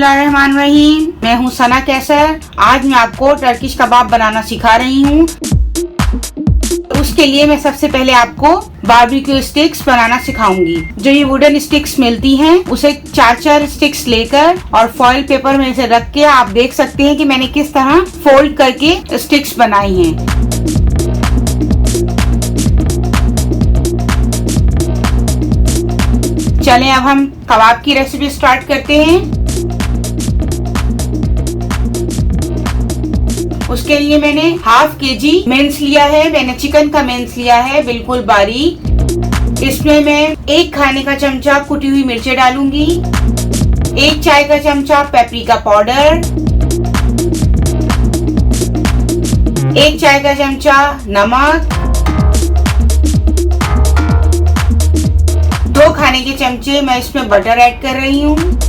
बिस्मिल्लाहिर्रहमानिर्रहीम। मैं हूँ सना कैसर। आज मैं आपको टर्किश कबाब बनाना सिखा रही हूँ। उसके लिए मैं सबसे पहले आपको बारबेक्यू स्टिक्स बनाना सिखाऊंगी। जो ये वुडन स्टिक्स मिलती हैं, उसे 4-4 स्टिक्स लेकर और फॉइल पेपर में इसे रख के आप देख सकते हैं कि मैंने किस तरह फोल्ड करके स्टिक्स बनाई हैं। चलें अब हम कबाब की रेसिपी स्टार्ट करते हैं। उसके लिए मैंने ½ kg मेंस लिया है। मैंने चिकन का मेंस लिया है, बिल्कुल बारीक। इसमें मैं 1 खाने का चमचा कुटी हुई मिर्चें डालूंगी, 1 चाय का चमचा पेपरिका पाउडर, 1 चाय का चमचा नमक, 2 खाने के चमचे मैं इसमें बटर ऐड कर रही हूँ।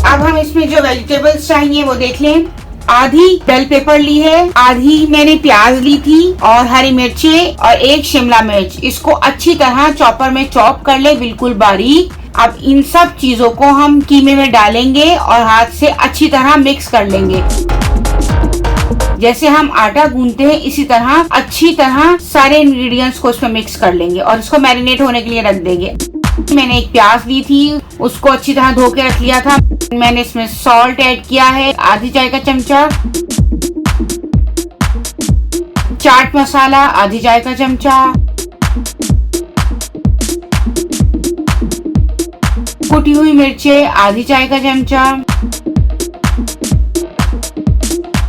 अब हम इसमें जो वेजिटेबल्स चाहिए वो देख लें। आधी बेल पेपर ली है, आधी मैंने प्याज ली थी और हरी मिर्चें और 1 शिमला मिर्च। इसको अच्छी तरह चॉपर में चॉप कर ले, बिल्कुल बारीक। अब इन सब चीजों को हम कीमे में डालेंगे और हाथ से अच्छी तरह मिक्स कर लेंगे। जैसे हम आटा गूंथते हैं, इसी तरह अच्छी तरह सारे इंग्रेडिएंट्स को इसमें मिक्स कर लेंगे और इसको मैरिनेट होने के लिए रख देंगे। मैंने 1 प्याज ली थी, उसको अच्छी तरह धो के रख लिया था। मैंने इसमें सॉल्ट ऐड किया है, आधी चाय का चमचा, चाट मसाला आधी चाय का चमचा, कुटी हुई मिर्चें आधी चाय का चमचा,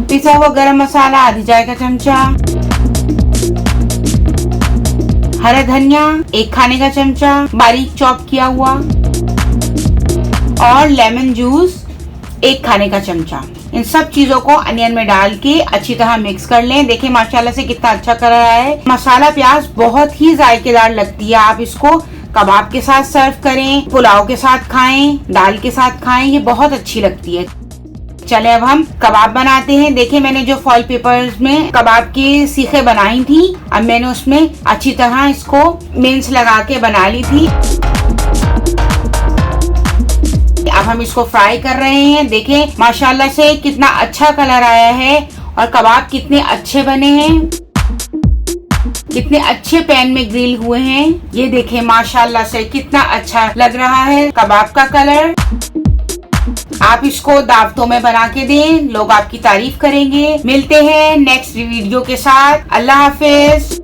पिसा हुआ गरम मसाला आधी चाय का चमचा, हरा धनिया 1 खाने का चमचा बारीक चॉप किया हुआ, और लेमन जूस 1 खाने का चमचा। इन सब चीजों को अनियन में डाल के अच्छी तरह मिक्स कर लें। देखिए माशाल्लाह से कितना अच्छा कलर आया है। मसाला प्याज बहुत ही जायकेदार लगती है। आप इसको कबाब के साथ सर्व करें, पुलाव के साथ खाएं, दाल के साथ खाएं, ये बहुत अच्छी लगती है। चले अब हम कबाब बनाते हैं। देखिए मैंने जो फॉइल पेपर्स में कबाब की सीखें बनाई थी, अब मैंने उसमें अच्छी तरह इसको मेंस लगा के बना ली थी। अब हम इसको फ्राई कर रहे हैं। देखें माशाल्लाह से कितना अच्छा कलर आया है और कबाब कितने अच्छे बने हैं, कितने अच्छे पैन में ग्रिल हुए हैं। ये देखें माशाल्लाह से कितना अच्छा लग रहा है कबाब का कलर। आप इसको दावतों में बना के दें, लोग आपकी तारीफ करेंगे। मिलते हैं नेक्स्ट वीडियो के साथ। अल्लाह हाफिज।